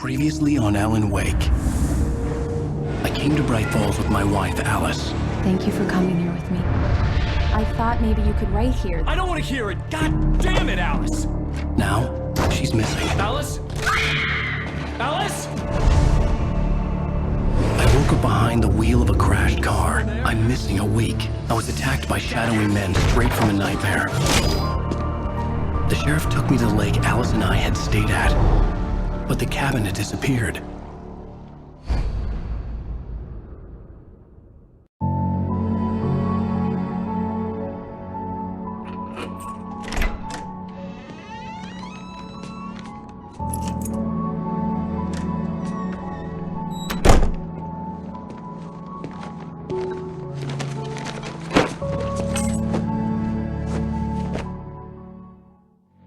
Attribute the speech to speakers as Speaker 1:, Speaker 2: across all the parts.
Speaker 1: Previously on Alan Wake. I came to Bright Falls with my wife, Alice.
Speaker 2: Thank you for coming here with me. I thought maybe you could write here.
Speaker 3: I don't want to hear it! God damn it, Alice!
Speaker 1: Now, she's missing.
Speaker 3: Alice? Alice?
Speaker 1: I woke up behind the wheel of a crashed car. I'm missing a week. I was attacked by shadowy men straight from a nightmare. The sheriff took me to the lake Alice and I had stayed at, but the cabin had disappeared.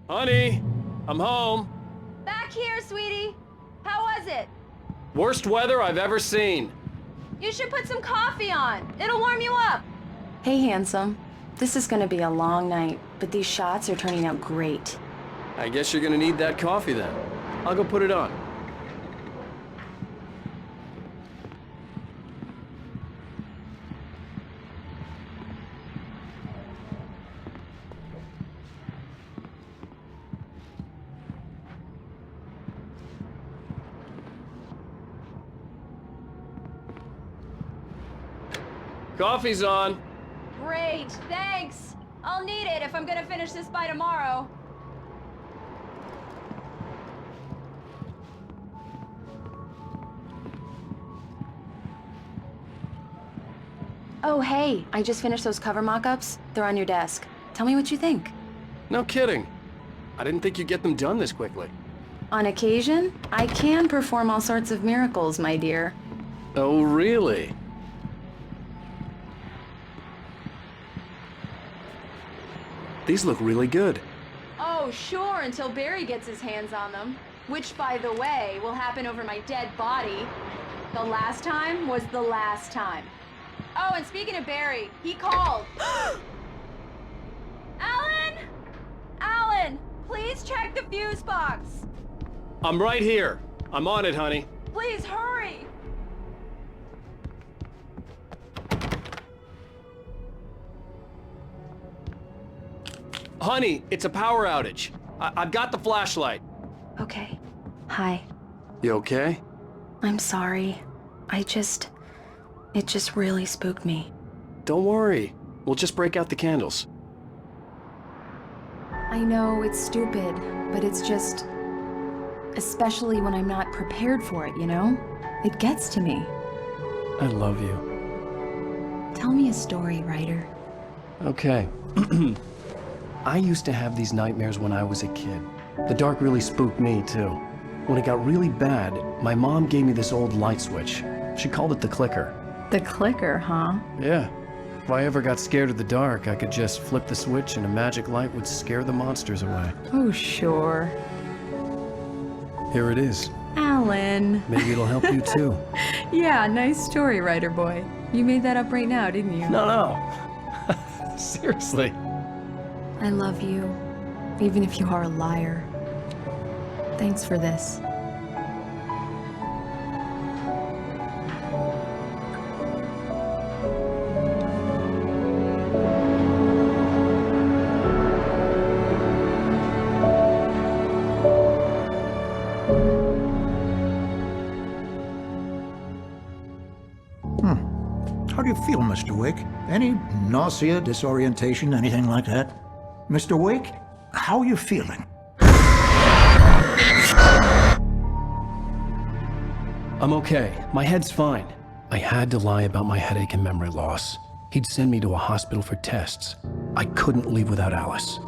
Speaker 3: Honey, I'm home.
Speaker 4: Back here, sweetie. How was it?
Speaker 3: Worst weather I've ever seen.
Speaker 4: You should put some coffee on. It'll warm you up.
Speaker 2: Hey, handsome. This is gonna be a long night, but these shots are turning out great.
Speaker 3: I guess you're gonna need that coffee then. I'll go put it on. Coffee's on.
Speaker 4: Great, thanks. I'll need it if I'm gonna finish this by tomorrow.
Speaker 2: Oh, hey, I just finished those cover mock-ups. They're on your desk. Tell me what you think.
Speaker 3: No kidding. I didn't think you'd get them done this quickly.
Speaker 2: On occasion, I can perform all sorts of miracles, my dear.
Speaker 3: Oh, really? These look really good.
Speaker 4: Oh, sure, until Barry gets his hands on them. Which, by the way, will happen over my dead body. The last time was the last time. Oh, and speaking of Barry, he called. Alan! Alan, please check the fuse box.
Speaker 3: I'm right here. I'm on it, honey.
Speaker 4: Please hurry.
Speaker 3: Honey, it's a power outage. I've got the flashlight.
Speaker 2: Okay. Hi.
Speaker 3: You okay?
Speaker 2: I'm sorry. It just really spooked me.
Speaker 3: Don't worry. We'll just break out the candles.
Speaker 2: I know it's stupid, but it's just... especially when I'm not prepared for it, you know? It gets to me.
Speaker 3: I love you.
Speaker 2: Tell me a story, writer.
Speaker 1: Okay. I used to have these nightmares when I was a kid. The dark really spooked me, too. When it got really bad, my mom gave me this old light switch. She called it the clicker.
Speaker 2: The clicker, huh?
Speaker 1: Yeah. If I ever got scared of the dark, I could just flip the switch and a magic light would scare the monsters away.
Speaker 2: Oh, sure.
Speaker 1: Here it is.
Speaker 2: Alan.
Speaker 1: Maybe it'll help you, too.
Speaker 2: Yeah, nice story, writer boy. You made that up right now, didn't you?
Speaker 1: No. Seriously.
Speaker 2: I love you, even if you are a liar. Thanks for this.
Speaker 5: How do you feel, Mr. Wake? Any nausea, disorientation, anything like that? Mr. Wake, how are you feeling?
Speaker 1: I'm okay. My head's fine. I had to lie about my headache and memory loss. He'd send me to a hospital for tests. I couldn't leave without Alice.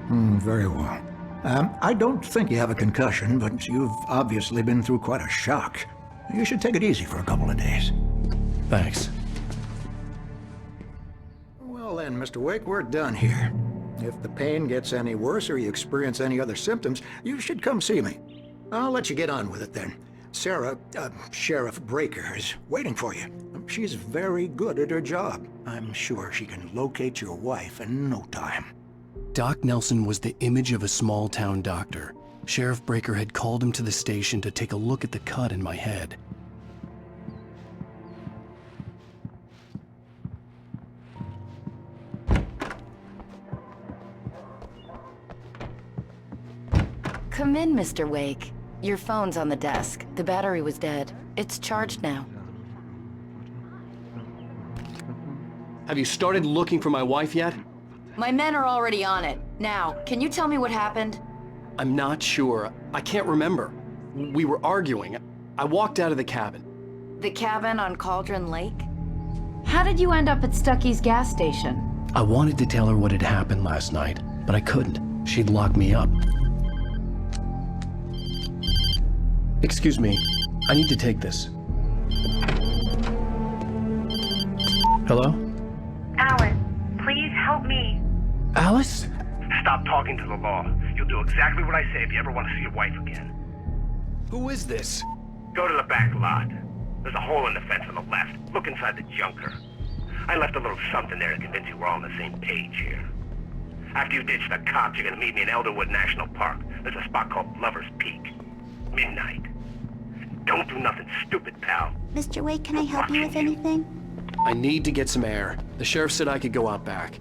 Speaker 5: Very well. I don't think you have a concussion, but you've obviously been through quite a shock. You should take it easy for a couple of days.
Speaker 1: Thanks.
Speaker 5: Well then, Mr. Wake, we're done here. If the pain gets any worse or you experience any other symptoms, you should come see me. I'll let you get on with it then. Sarah, Sheriff Breaker, is waiting for you. She's very good at her job. I'm sure she can locate your wife in no time.
Speaker 1: Doc Nelson was the image of a small-town doctor. Sheriff Breaker had called him to the station to take a look at the cut in my head.
Speaker 6: Come in, Mr. Wake. Your phone's on the desk. The battery was dead. It's charged now.
Speaker 3: Have you started looking for my wife yet?
Speaker 6: My men are already on it. Now, can you tell me what happened?
Speaker 3: I'm not sure. I can't remember. We were arguing. I walked out of the cabin.
Speaker 6: The cabin on Cauldron Lake?
Speaker 2: How did you end up at Stucky's gas station?
Speaker 1: I wanted to tell her what had happened last night, but I couldn't. She'd locked me up. Excuse me, I need to take this. Hello?
Speaker 7: Alice, please help me.
Speaker 1: Alice?
Speaker 8: Stop talking to the law. You'll do exactly what I say if you ever want to see your wife again.
Speaker 1: Who is this?
Speaker 8: Go to the back lot. There's a hole in the fence on the left. Look inside the junker. I left a little something there to convince you we're all on the same page here. After you ditch the cops, you're gonna meet me in Elderwood National Park. There's a spot called Lover's Peak. Midnight. Don't do nothing stupid, pal.
Speaker 7: Mr. Wake, can I help you with anything?
Speaker 3: I need to get some air. The sheriff said I could go out back.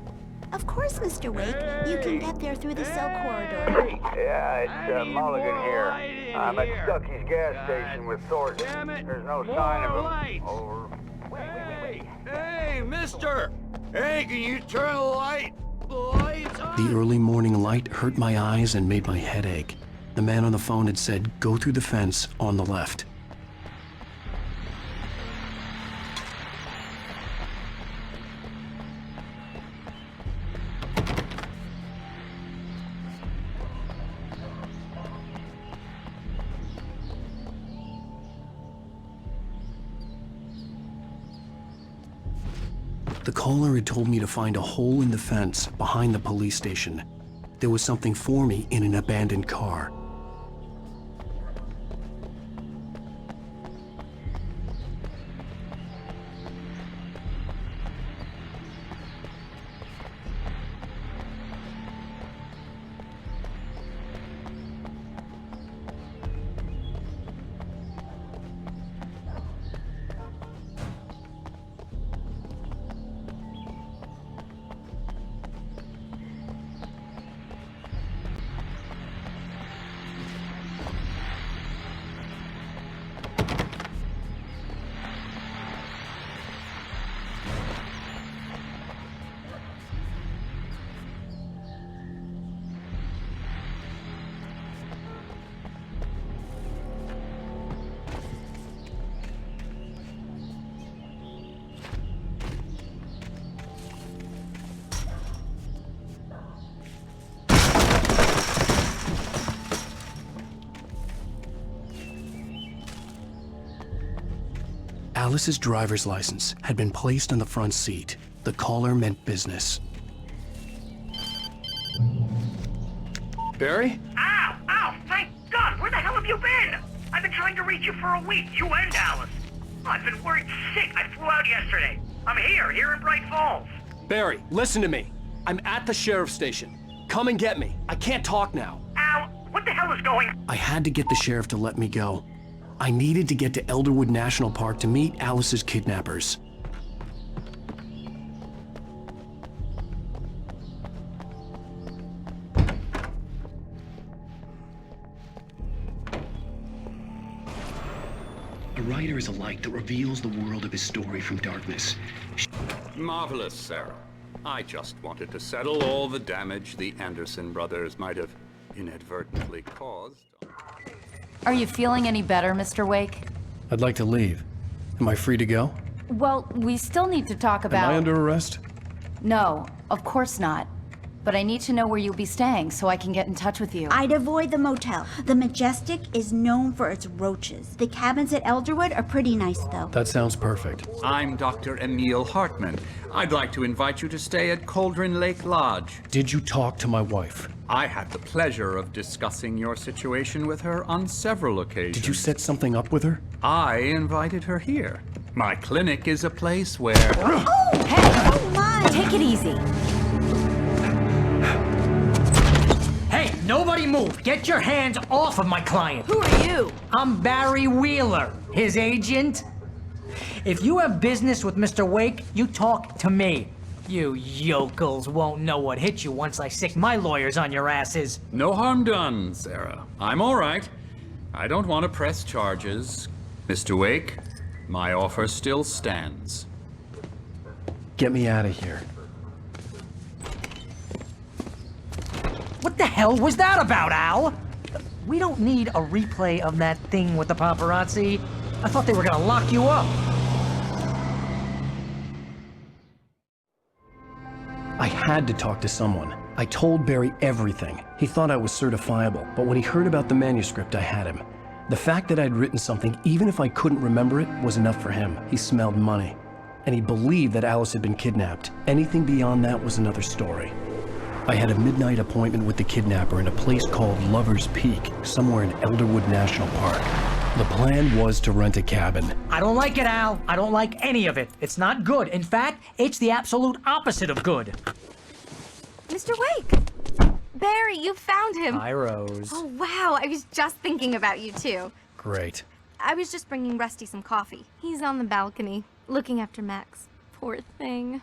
Speaker 7: Of course, Mr. Wake. You can get there through the cell corridor.
Speaker 9: Yeah, it's Mulligan here. I'm at Stucky's gas station with Thornton. There's no sign of him. Over. Wait.
Speaker 10: Hey, mister! Hey, can you turn the light? The light's on!
Speaker 1: The early morning light hurt my eyes and made my head ache. The man on the phone had said, go through the fence on the left. The caller had told me to find a hole in the fence behind the police station. There was something for me in an abandoned car. Alice's driver's license had been placed on the front seat. The caller meant business.
Speaker 3: Barry?
Speaker 8: Ow! Thank God! Where the hell have you been? I've been trying to reach you for a week, you and Alice. I've been worried sick. I flew out yesterday. I'm here in Bright Falls.
Speaker 3: Barry, listen to me. I'm at the sheriff's station. Come and get me. I can't talk now.
Speaker 8: Al, what the hell is going on?
Speaker 1: I had to get the sheriff to let me go. I needed to get to Elderwood National Park to meet Alice's kidnappers. A writer is a light that reveals the world of his story from darkness.
Speaker 10: Marvelous, Sarah. I just wanted to settle all the damage the Anderson brothers might have inadvertently caused.
Speaker 2: Are you feeling any better, Mr. Wake?
Speaker 1: I'd like to leave. Am I free to go?
Speaker 2: Well, we still need to talk about...
Speaker 1: Am I under arrest?
Speaker 2: No, of course not. But I need to know where you'll be staying so I can get in touch with you.
Speaker 7: I'd avoid the motel. The Majestic is known for its roaches. The cabins at Elderwood are pretty nice, though.
Speaker 1: That sounds perfect.
Speaker 10: I'm Dr. Emil Hartman. I'd like to invite you to stay at Cauldron Lake Lodge.
Speaker 1: Did you talk to my wife?
Speaker 10: I had the pleasure of discussing your situation with her on several occasions.
Speaker 1: Did you set something up with her?
Speaker 10: I invited her here. My clinic is a place where...
Speaker 7: Oh!
Speaker 2: Hey!
Speaker 7: Oh, my!
Speaker 2: Take it easy.
Speaker 11: Hey, nobody move! Get your hands off of my client!
Speaker 6: Who are you?
Speaker 11: I'm Barry Wheeler, his agent. If you have business with Mr. Wake, you talk to me. You yokels won't know what hit you once I sick my lawyers on your asses.
Speaker 10: No harm done, Sarah. I'm all right. I don't want to press charges. Mr. Wake, my offer still stands.
Speaker 1: Get me out of here.
Speaker 11: What the hell was that about, Al? We don't need a replay of that thing with the paparazzi. I thought they were gonna lock you up.
Speaker 1: I had to talk to someone. I told Barry everything. He thought I was certifiable, but when he heard about the manuscript, I had him. The fact that I'd written something, even if I couldn't remember it, was enough for him. He smelled money. And he believed that Alice had been kidnapped. Anything beyond that was another story. I had a midnight appointment with the kidnapper in a place called Lover's Peak, somewhere in Elderwood National Park. The plan was to rent a cabin.
Speaker 11: I don't like it, Al. I don't like any of it. It's not good. In fact, it's the absolute opposite of good.
Speaker 12: Mr. Wake! Barry, you found him!
Speaker 11: Hi, Rose.
Speaker 12: Oh, wow, I was just thinking about you, too.
Speaker 1: Great.
Speaker 12: I was just bringing Rusty some coffee. He's on the balcony, looking after Max. Poor thing.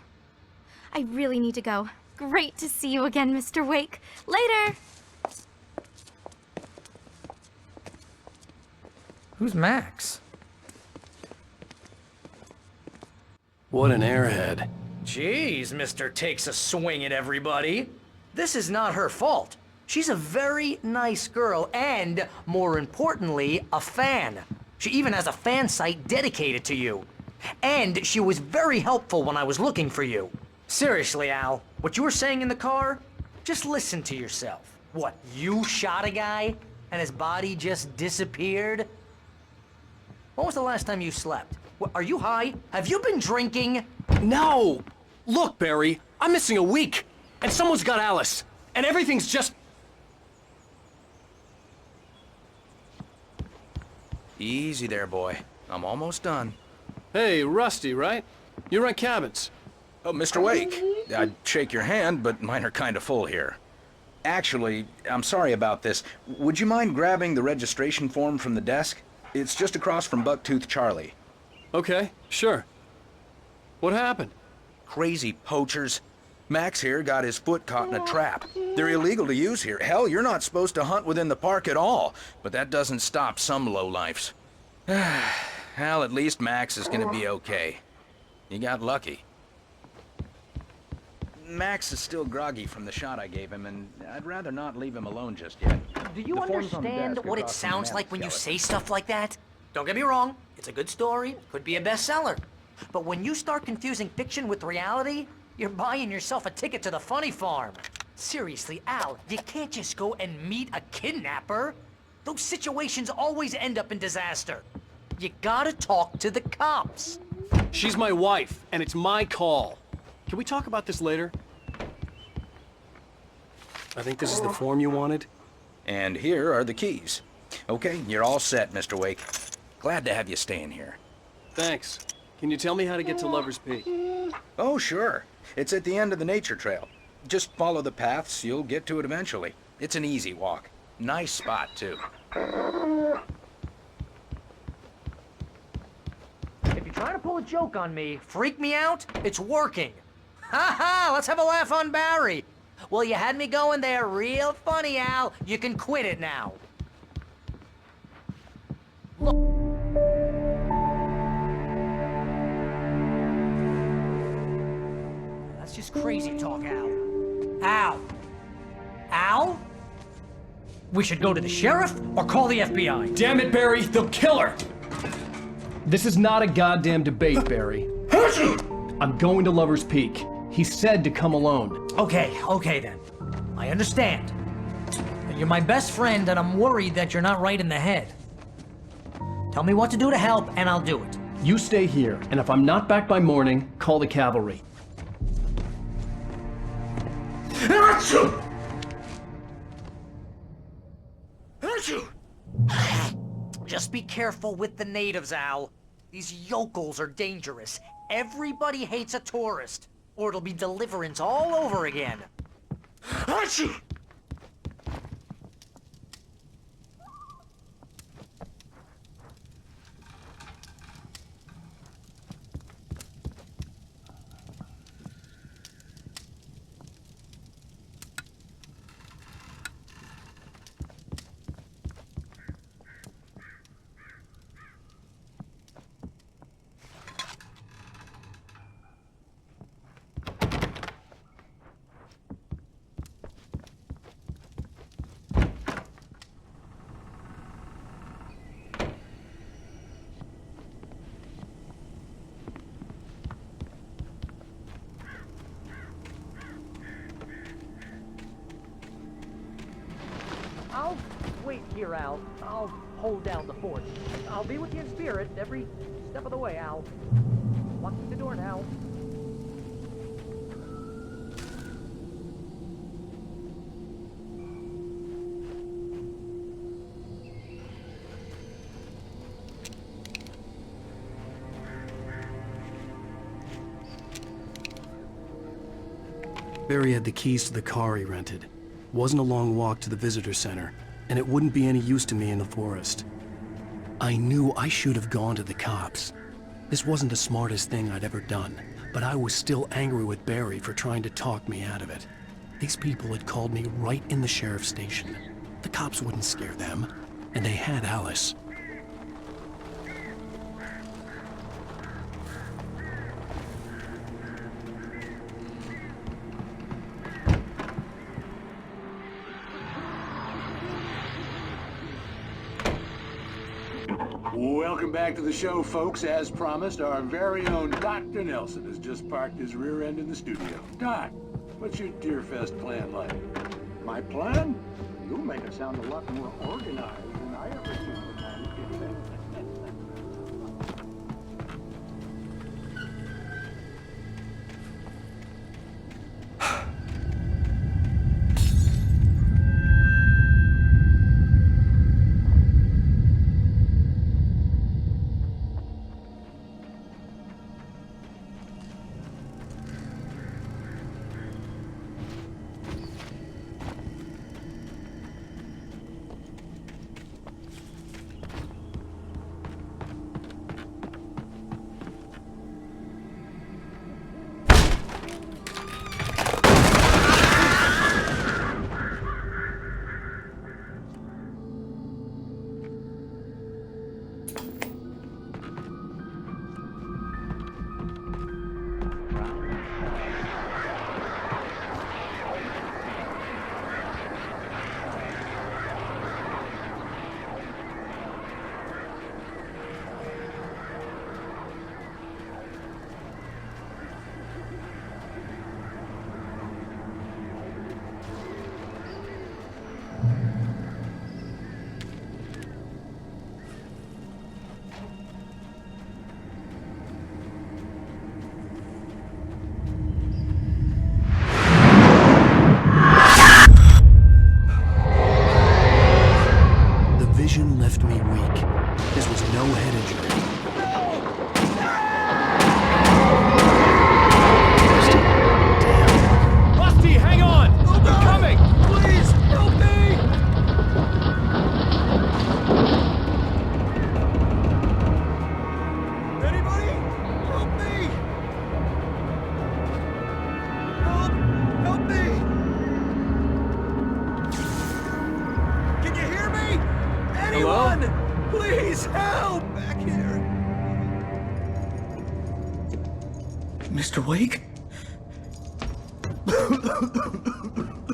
Speaker 12: I really need to go. Great to see you again, Mr. Wake. Later!
Speaker 11: Who's Max?
Speaker 1: What an airhead.
Speaker 11: Jeez, Mr. Takes a swing at everybody. This is not her fault. She's a very nice girl and, more importantly, a fan. She even has a fan site dedicated to you. And she was very helpful when I was looking for you. Seriously, Al, what you were saying in the car? Just listen to yourself. What, you shot a guy and his body just disappeared? When was the last time you slept? What, are you high? Have you been drinking?
Speaker 3: No! Look, Barry, I'm missing a week, and someone's got Alice, and everything's just...
Speaker 13: Easy there, boy. I'm almost done.
Speaker 3: Hey, Rusty, right? You rent cabins.
Speaker 13: Oh, Mr. Wake. I'd shake your hand, but mine are kind of full here. Actually, I'm sorry about this. Would you mind grabbing the registration form from the desk? It's just across from Bucktooth Charlie.
Speaker 3: Okay, sure. What happened?
Speaker 13: Crazy poachers. Max here got his foot caught in a trap. They're illegal to use here. Hell, you're not supposed to hunt within the park at all. But that doesn't stop some lowlifes. Well, at least Max is gonna be okay. He got lucky. Max is still groggy from the shot I gave him, and I'd rather not leave him alone just yet.
Speaker 11: Do you understand what it sounds like when you say stuff like that? Don't get me wrong, it's a good story, could be a bestseller. But when you start confusing fiction with reality, you're buying yourself a ticket to the funny farm. Seriously, Al, you can't just go and meet a kidnapper. Those situations always end up in disaster. You gotta talk to the cops.
Speaker 3: She's my wife, and it's my call. Can we talk about this later? I think this is the form you wanted.
Speaker 13: And here are the keys. Okay, you're all set, Mr. Wake. Glad to have you staying here.
Speaker 3: Thanks. Can you tell me how to get to Lover's Peak?
Speaker 13: Oh, sure. It's at the end of the nature trail. Just follow the paths, you'll get to it eventually. It's an easy walk. Nice spot, too.
Speaker 11: If you're trying to pull a joke on me, freak me out, it's working. Ha ha, let's have a laugh on Barry. Well, you had me going there real funny, Al. You can quit it now. Look. That's just crazy talk, Al. Al? Al? We should go to the sheriff or call the FBI.
Speaker 3: Damn it, Barry, they'll kill her! This is not a goddamn debate, Barry. I'm going to Lover's Peak. He said to come alone.
Speaker 11: Okay then. I understand. You're my best friend and I'm worried that you're not right in the head. Tell me what to do to help and I'll do it.
Speaker 1: You stay here, and if I'm not back by morning, call the cavalry.
Speaker 11: Just be careful with the natives, Al. These yokels are dangerous. Everybody hates a tourist, or it'll be Deliverance all over again. I'll wait here, Al. I'll hold down the fort. I'll be with you in spirit every step of the way, Al. Locking the door now.
Speaker 1: Barry had the keys to the car he rented. Wasn't a long walk to the visitor center, and it wouldn't be any use to me in the forest. I knew I should have gone to the cops. This wasn't the smartest thing I'd ever done, but I was still angry with Barry for trying to talk me out of it. These people had called me right in the sheriff's station. The cops wouldn't scare them, and they had Alice.
Speaker 14: Welcome back to the show, folks. As promised, our very own Dr. Nelson has just parked his rear end in the studio. Doc, what's your Deerfest plan like?
Speaker 5: My plan? You make it sound a lot more organized than I ever seen a man do that.
Speaker 1: Left me weak. This was no head injury.
Speaker 3: Damn. Rusty, hang on! They're coming!
Speaker 11: Please, help me! Anybody? Help me! Help me! Can you hear me? Anyone!
Speaker 3: Hello?
Speaker 11: Please help! Back here! Mr. Wake?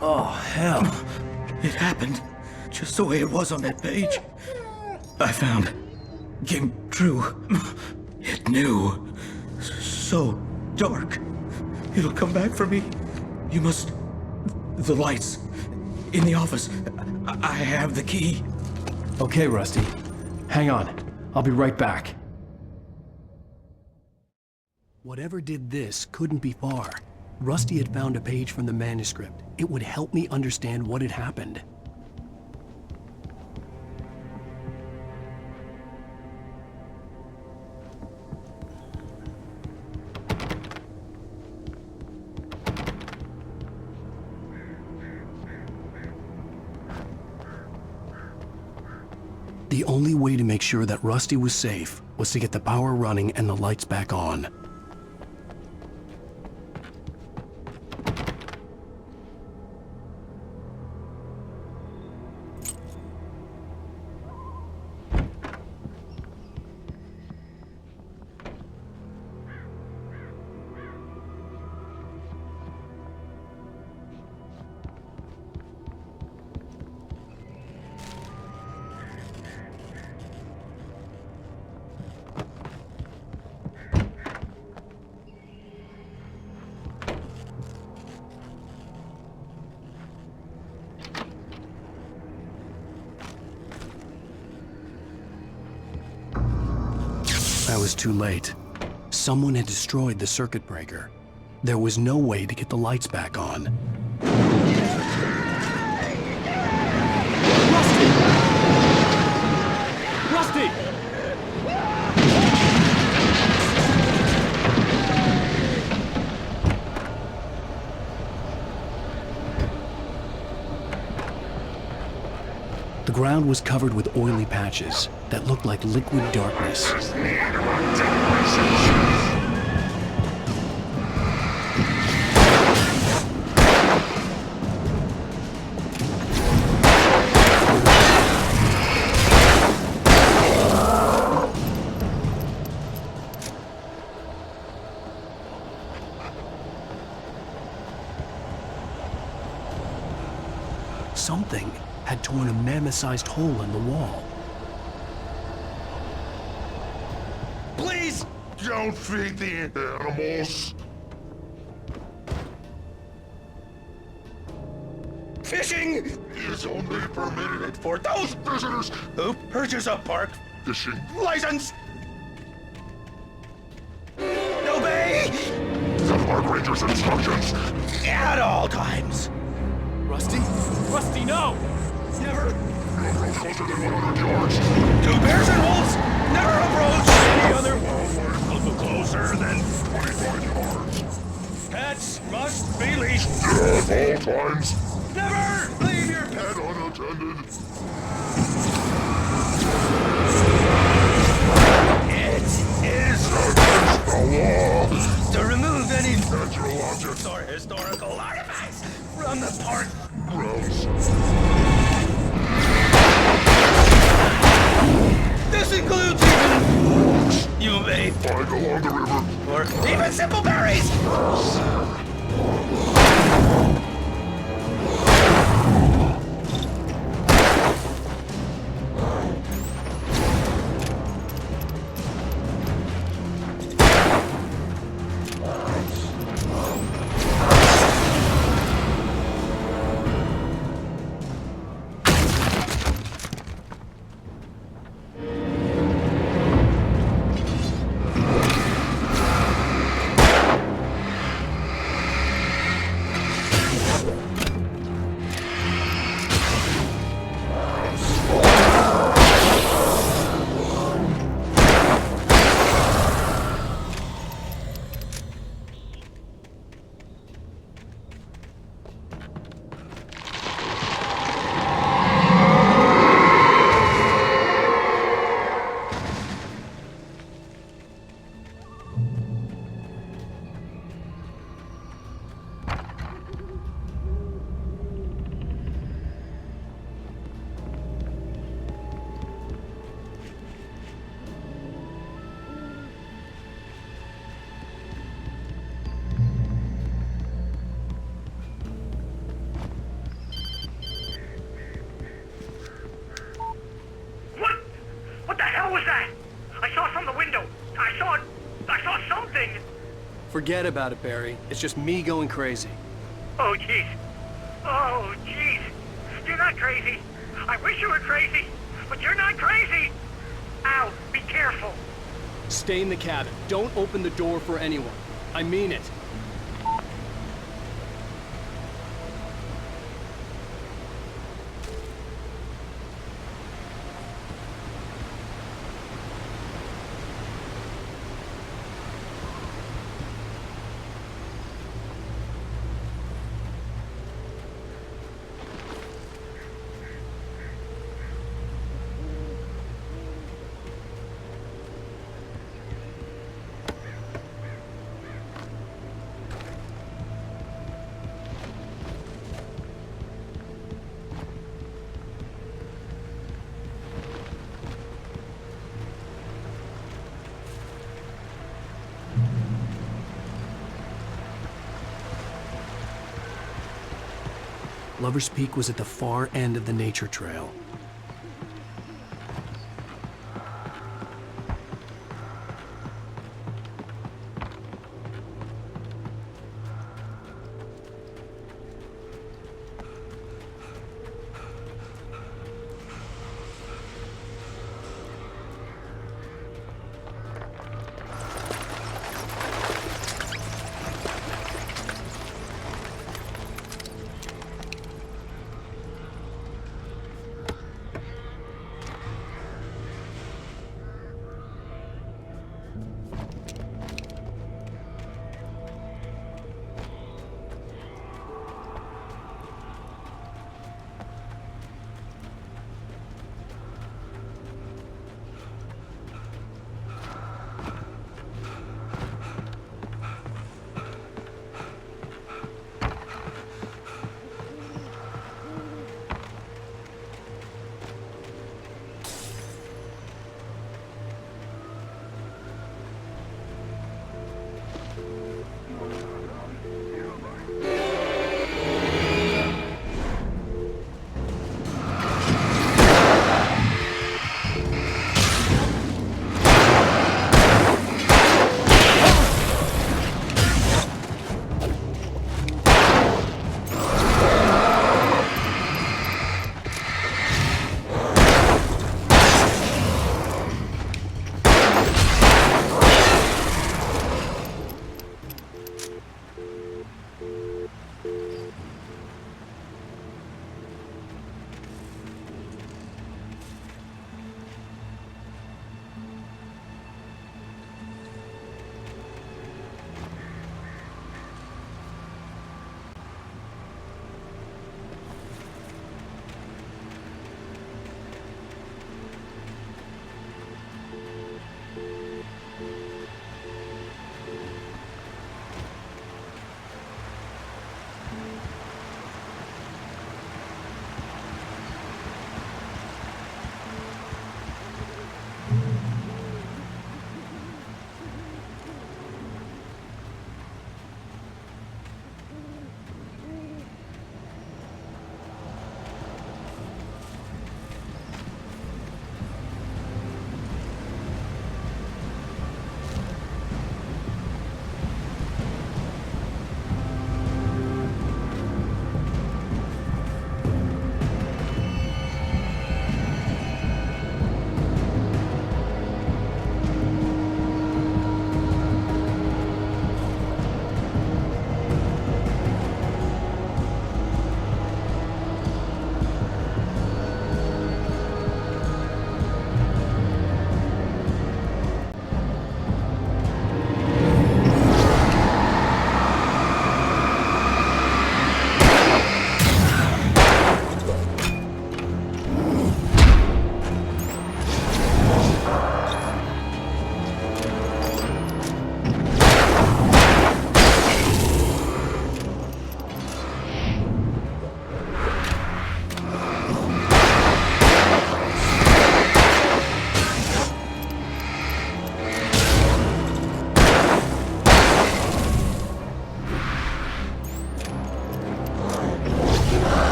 Speaker 1: Oh, hell.
Speaker 11: It happened just the way it was on that page. I found. Came true. It knew. So dark. It'll come back for me. You must... The lights. In the office. I have the key.
Speaker 3: Okay, Rusty. Hang on. I'll be right back.
Speaker 1: Whatever did this couldn't be far. Rusty had found a page from the manuscript. It would help me understand what had happened. The only way to make sure that Rusty was safe was to get the power running and the lights back on. I was too late. Someone had destroyed the circuit breaker. There was no way to get the lights back on.
Speaker 3: Rusty!
Speaker 1: The ground was covered with oily patches that looked like liquid darkness. Something had torn a mammoth-sized hole in the wall.
Speaker 15: Please don't feed the animals. Fishing is only permitted for those visitors who purchase a park fishing license. Obey the park ranger's instructions at all times.
Speaker 3: Rusty? Rusty, no!
Speaker 15: Never approach closer than 100 yards. Two bears and wolves never approach any other wildlife closer than 25 yards. Pets must be leashed at all times. Never leave your pet unattended. It is against the law to remove any natural objects or historical artifacts from the park grounds. This includes even you may find along the river, or even simple berries.
Speaker 3: Forget about it, Barry. It's just me going crazy.
Speaker 8: Oh, jeez. Oh, jeez. You're not crazy. I wish you were crazy, but you're not crazy. Ow, be careful.
Speaker 3: Stay in the cabin. Don't open the door for anyone. I mean it.
Speaker 1: Lover's Peak was at the far end of the nature trail.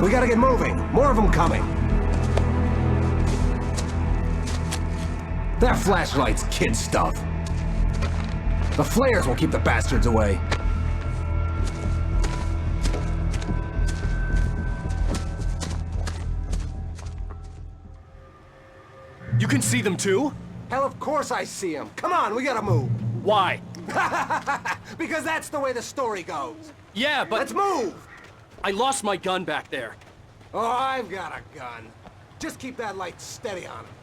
Speaker 16: We gotta get moving. More of them coming. That flashlight's kid stuff. The flares will keep the bastards away.
Speaker 3: You can see them too?
Speaker 16: Hell, of course I see them. Come on, we gotta move.
Speaker 3: Why?
Speaker 16: Because that's the way the story goes.
Speaker 3: Yeah, but...
Speaker 16: Let's move!
Speaker 3: I lost my gun back there.
Speaker 16: Oh, I've got a gun. Just keep that light steady on him.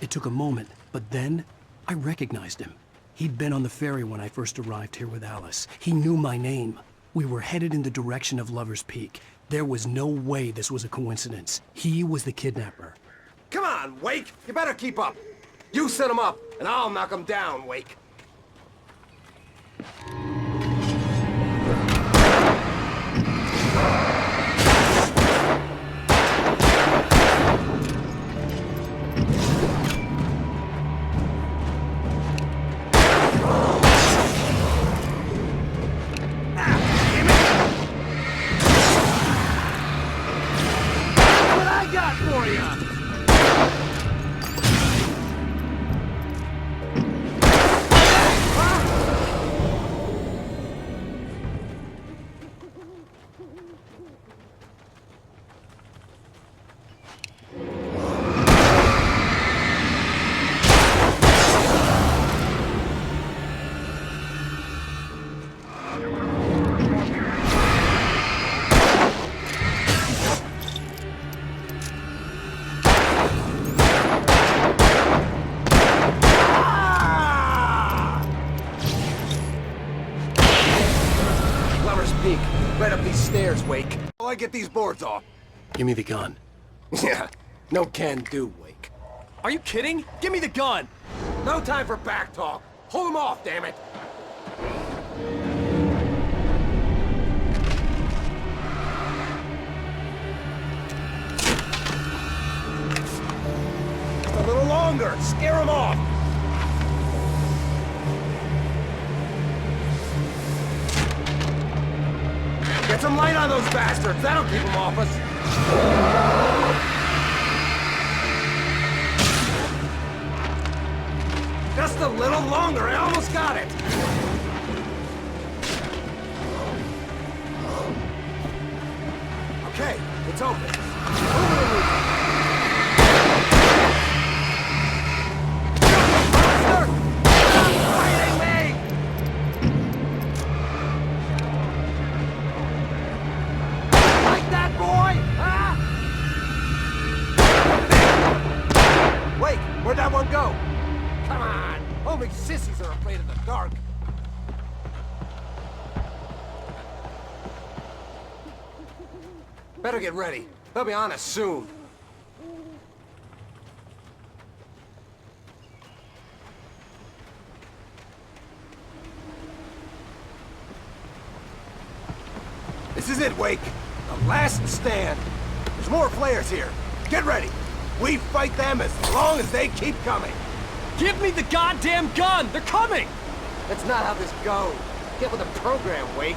Speaker 1: It took a moment, but then I recognized him. He'd been on the ferry when I first arrived here with Alice. He knew my name. We were headed in the direction of Lover's Peak. There was no way this was a coincidence. He was the kidnapper.
Speaker 16: Come on, Wake! You better keep up. You set him up, and I'll knock him down, Wake. Peak. Right up these stairs, Wake. While I get these boards off.
Speaker 1: Give me the gun.
Speaker 16: Yeah, no can do, Wake.
Speaker 3: Are you kidding? Give me the gun!
Speaker 16: No time for back talk. Hold them off, damn it. Just a little longer. Scare them off. Get some light on those bastards. That'll keep them off us. Just a little longer. I almost got it. Okay, it's open. Where'd that one go? Come on! Only sissies are afraid of the dark. Better get ready. They'll be on us soon. This is it, Wake. The last stand. There's more flares here. Get ready. We fight them as long as they keep coming.
Speaker 3: Give me the goddamn gun! They're coming!
Speaker 16: That's not how this goes. Get with the program, Wake.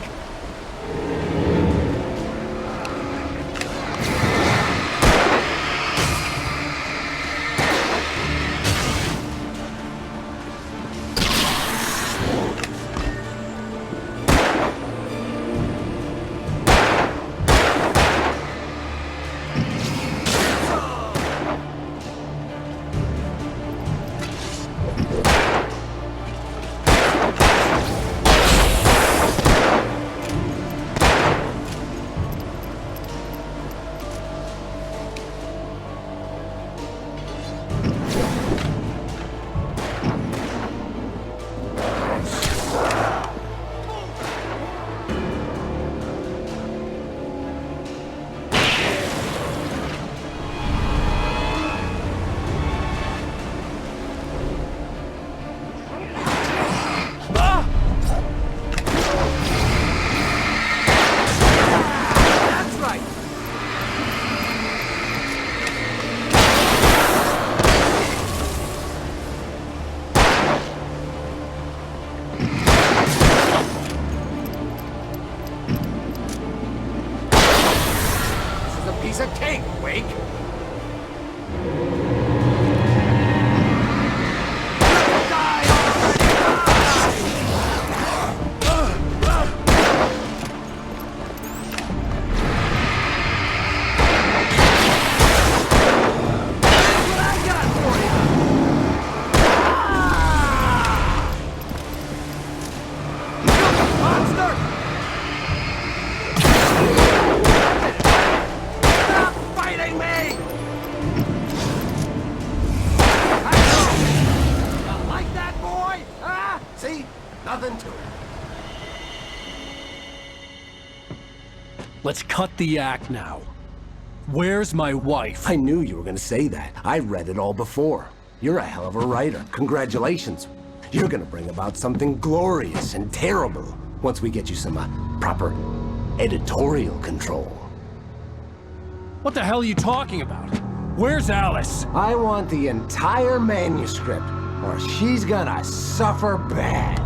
Speaker 16: piece of cake, Wake.
Speaker 3: Let's cut the act now. Where's my wife?
Speaker 17: I knew you were gonna say that. I read it all before. You're a hell of a writer. Congratulations. You're gonna bring about something glorious and terrible once we get you some proper editorial control.
Speaker 3: What the hell are you talking about? Where's Alice?
Speaker 17: I want the entire manuscript, or she's gonna suffer bad.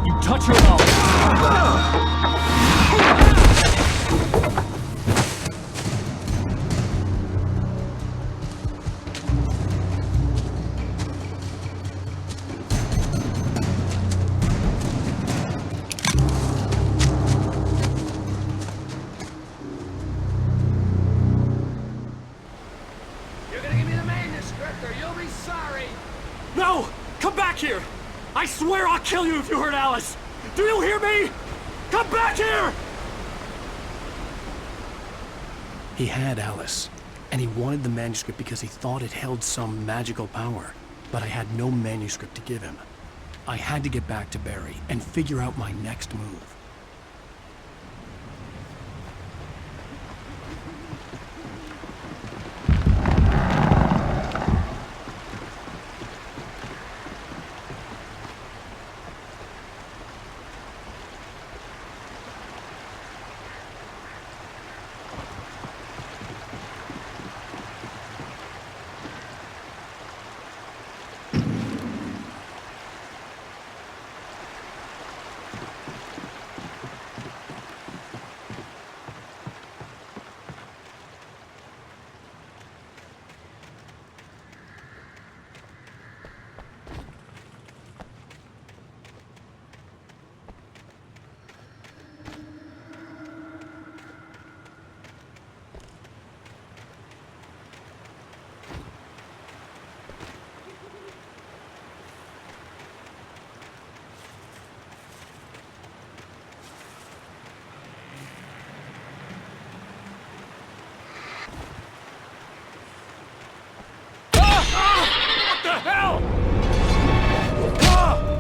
Speaker 3: You touch her mouth.
Speaker 18: No! Come back here! I swear I'll kill you if you hurt Alice! Do you hear me? Come back here!
Speaker 1: He had Alice, and he wanted the manuscript because he thought it held some magical power. But I had no manuscript to give him. I had to get back to Barry and figure out my next move.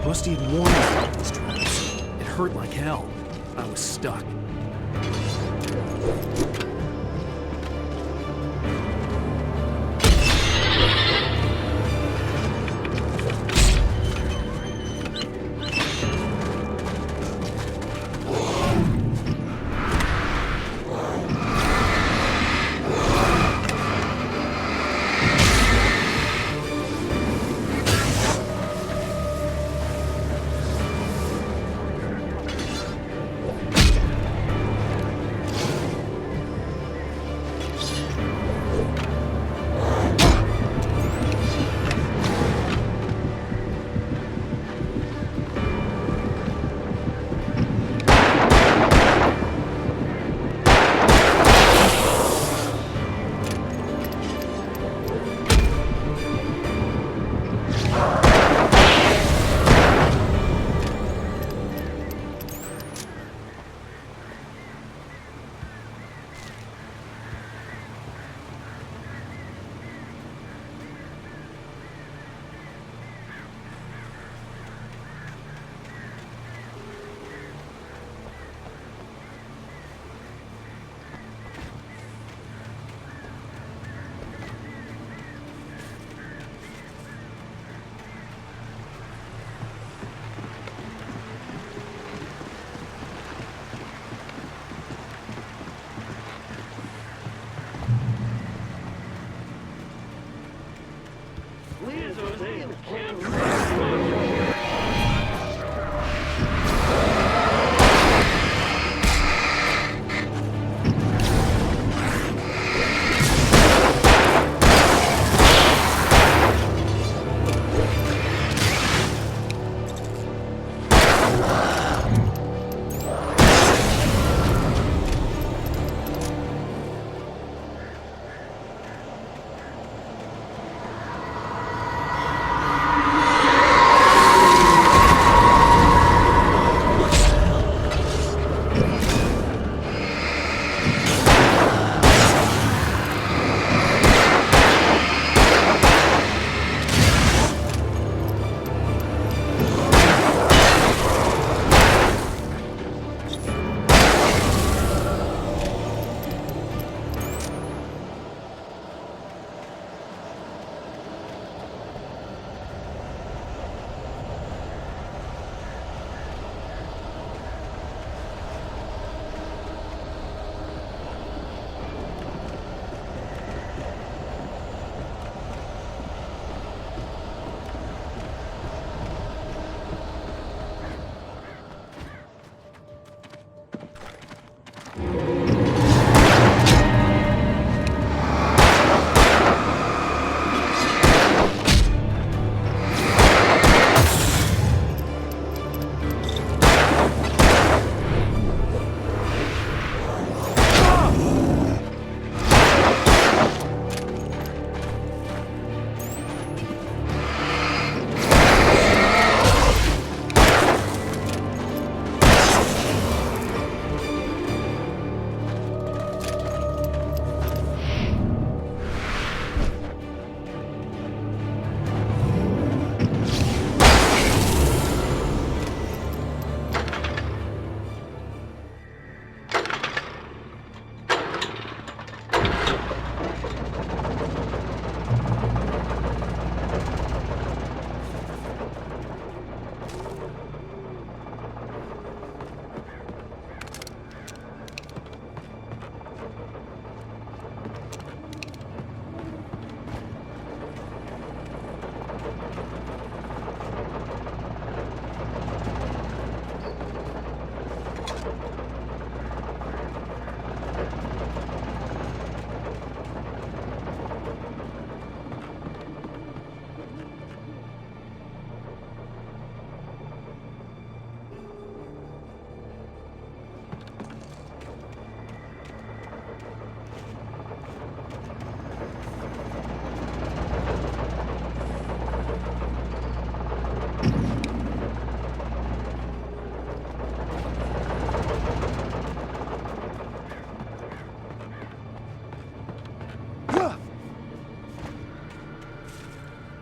Speaker 1: Rusty had warned me about these traps. It hurt like hell. I was stuck.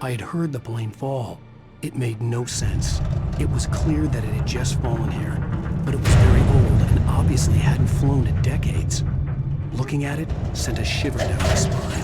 Speaker 1: I had heard the plane fall. It made no sense. It was clear that it had just fallen here, but it was very old and obviously hadn't flown in decades. Looking at it sent a shiver down my spine.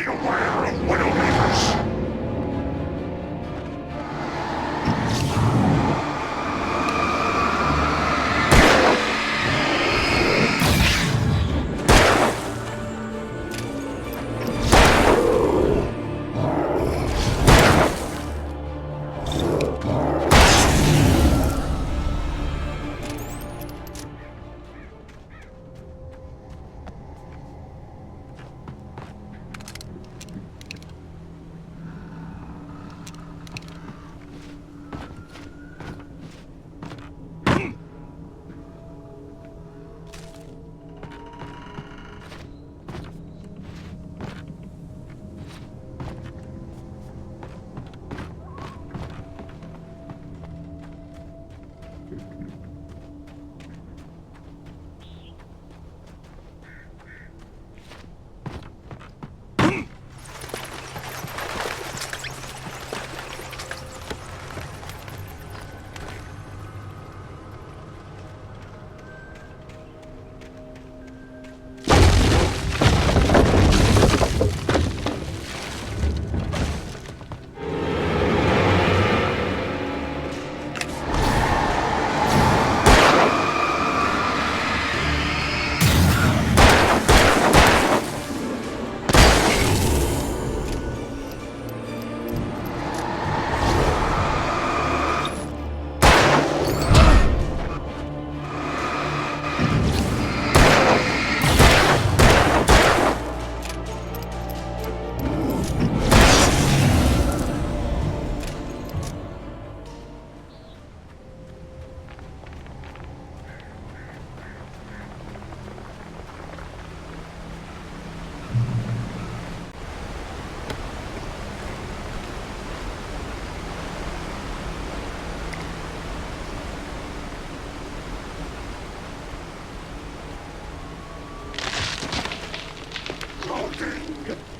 Speaker 15: aware of Widowmakers.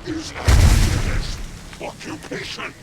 Speaker 15: Is happiness occupation.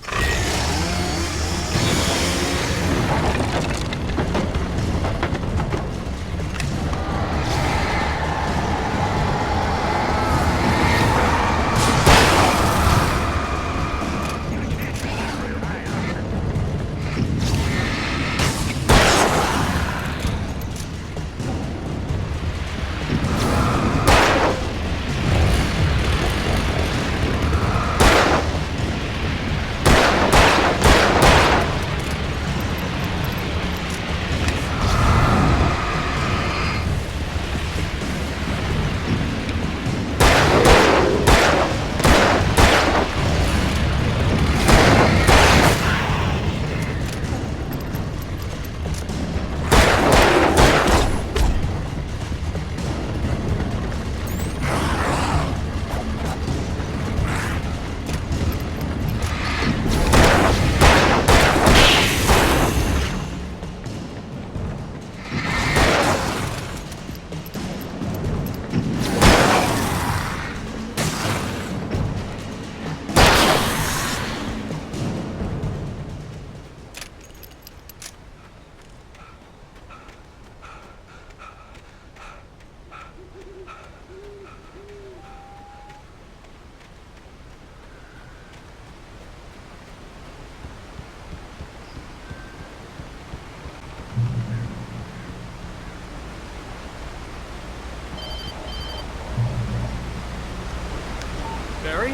Speaker 18: Barry?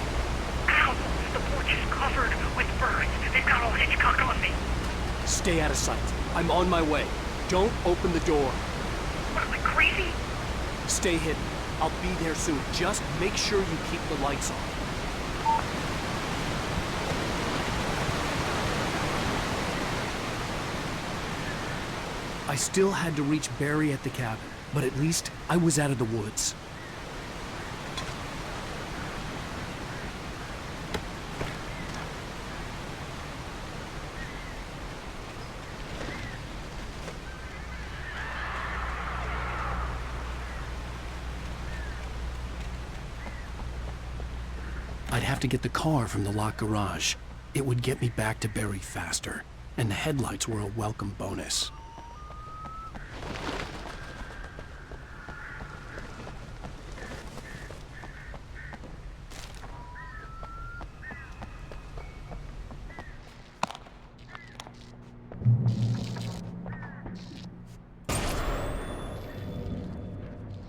Speaker 8: Ow! The porch is covered with birds. They've got old Hitchcock on me.
Speaker 18: Stay out of sight. I'm on my way. Don't open the door.
Speaker 8: What, am I crazy?
Speaker 18: Stay hidden. I'll be there soon. Just make sure you keep the lights on. I still had to reach Barry at the cabin, but at least I was out of the woods. I'd have to get the car from the locked garage. It would get me back to Barry faster, and the headlights were a welcome bonus.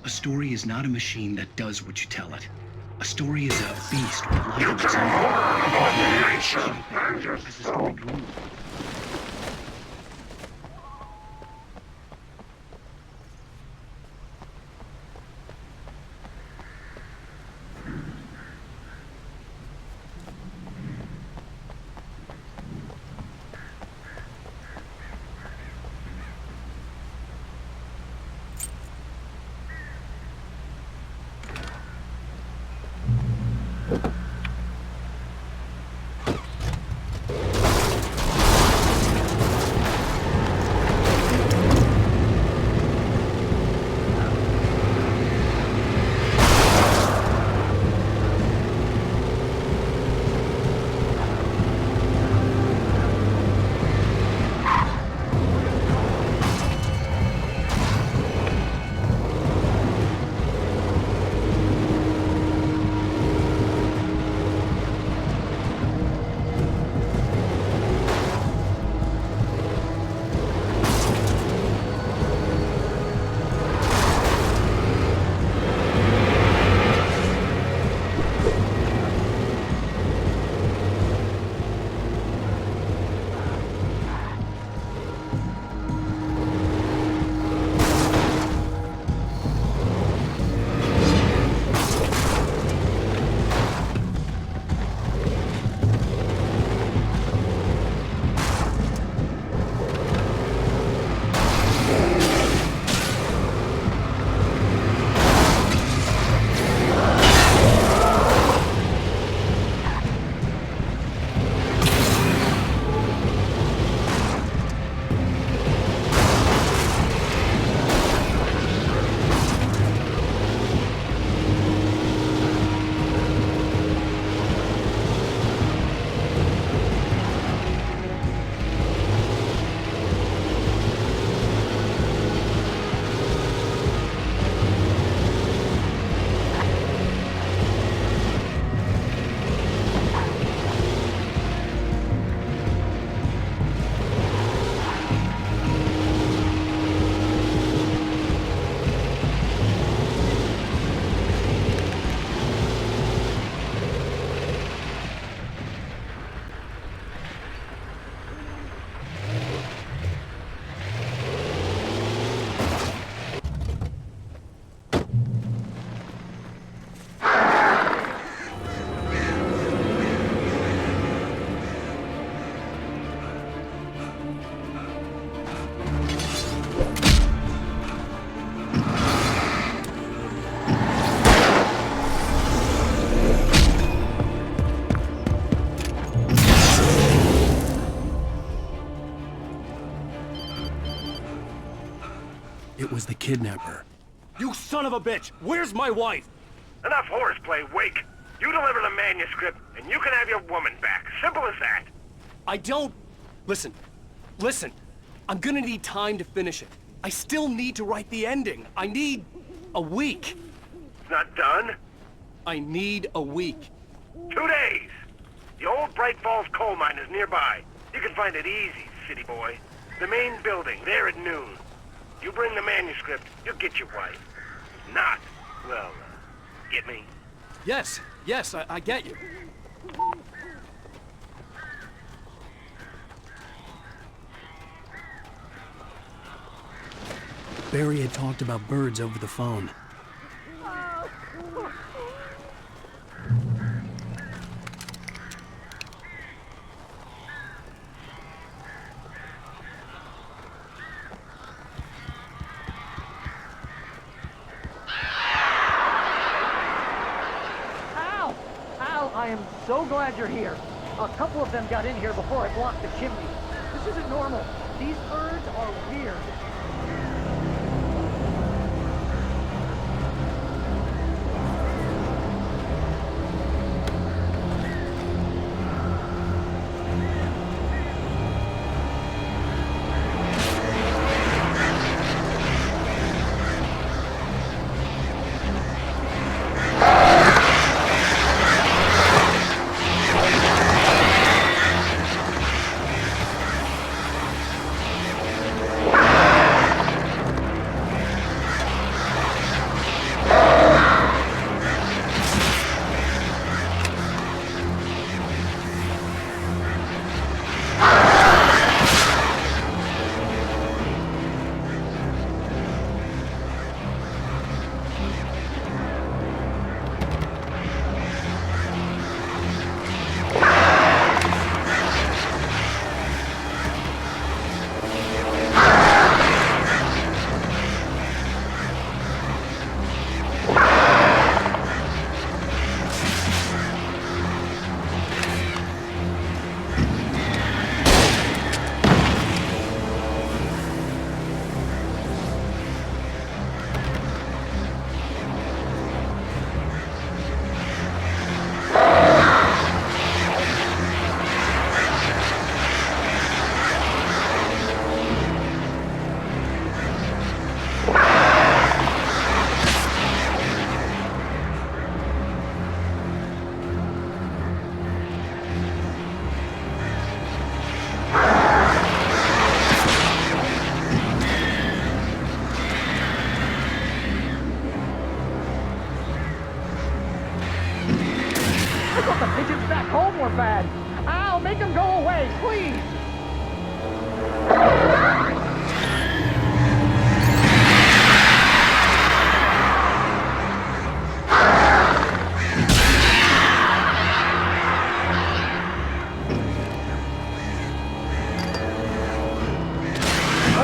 Speaker 1: A story is not a machine that does what you tell it. A story is a beast with life of its own. As the story grew. It was the kidnapper.
Speaker 15: You son of a bitch! Where's my wife?
Speaker 8: Enough horseplay, Wake. You deliver the manuscript, and you can have your woman back. Simple as that.
Speaker 3: I don't... Listen. I'm gonna need time to finish it. I still need to write the ending. I need a week.
Speaker 8: Not done?
Speaker 3: I need a week.
Speaker 8: 2 days. The old Bright Falls coal mine is nearby. You can find it easy, city boy. The main building, there at noon. You bring the manuscript, you'll get your wife. If not, well, get me?
Speaker 3: Yes, I get you.
Speaker 18: Barry had talked about birds over the phone.
Speaker 11: I am so glad you're here. A couple of them got in here before I blocked the chimney. This isn't normal. These birds are weird.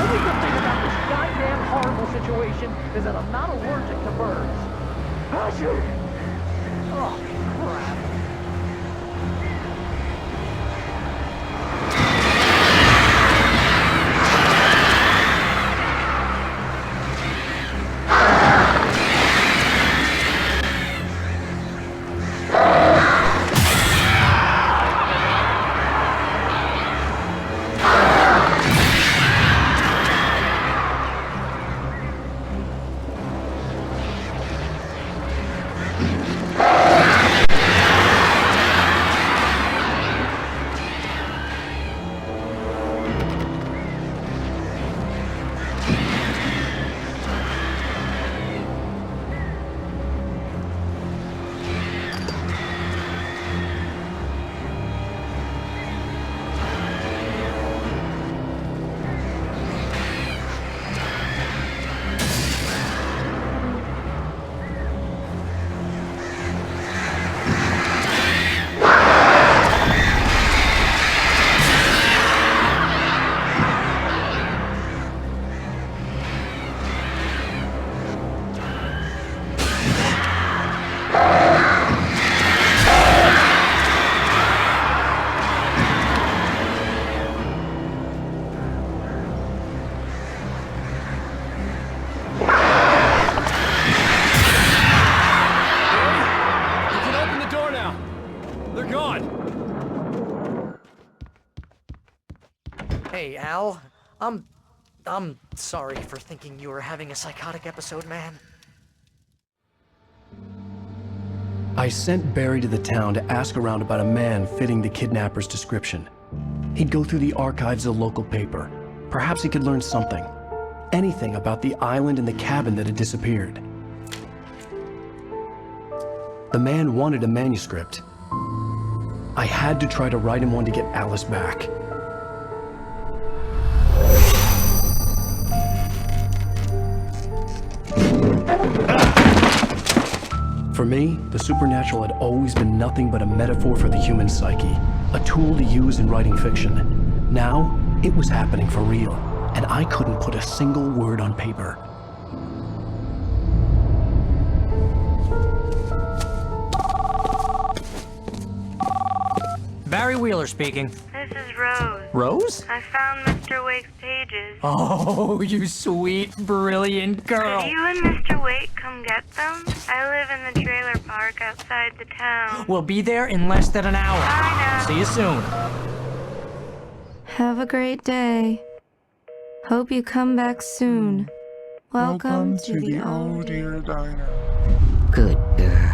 Speaker 3: only good thing about this goddamn horrible situation is that I'm not allergic to birds. Oh, shoot! Oh, crap.
Speaker 11: Hey, Al. I'm sorry for thinking you were having a psychotic episode, man.
Speaker 1: I sent Barry to the town to ask around about a man fitting the kidnapper's description. He'd go through the archives of the local paper. Perhaps he could learn something. Anything about the island and the cabin that had disappeared. The man wanted a manuscript. I had to try to write him one to get Alice back. For me, the supernatural had always been nothing but a metaphor for the human psyche, a tool to use in writing fiction. Now, it was happening for real, and I couldn't put a single word on paper.
Speaker 11: Barry Wheeler speaking.
Speaker 19: This is Rose.
Speaker 11: Rose?
Speaker 19: I found Mr. Wake's pages.
Speaker 11: Oh, you sweet, brilliant girl.
Speaker 19: Could you and Mr. Wake come get them? I live in the trailer park outside the town.
Speaker 11: We'll be there in less than an hour.
Speaker 19: Bye now.
Speaker 11: See you soon.
Speaker 12: Have a great day. Hope you come back soon. Welcome to the old
Speaker 20: dear diner.
Speaker 6: Good girl.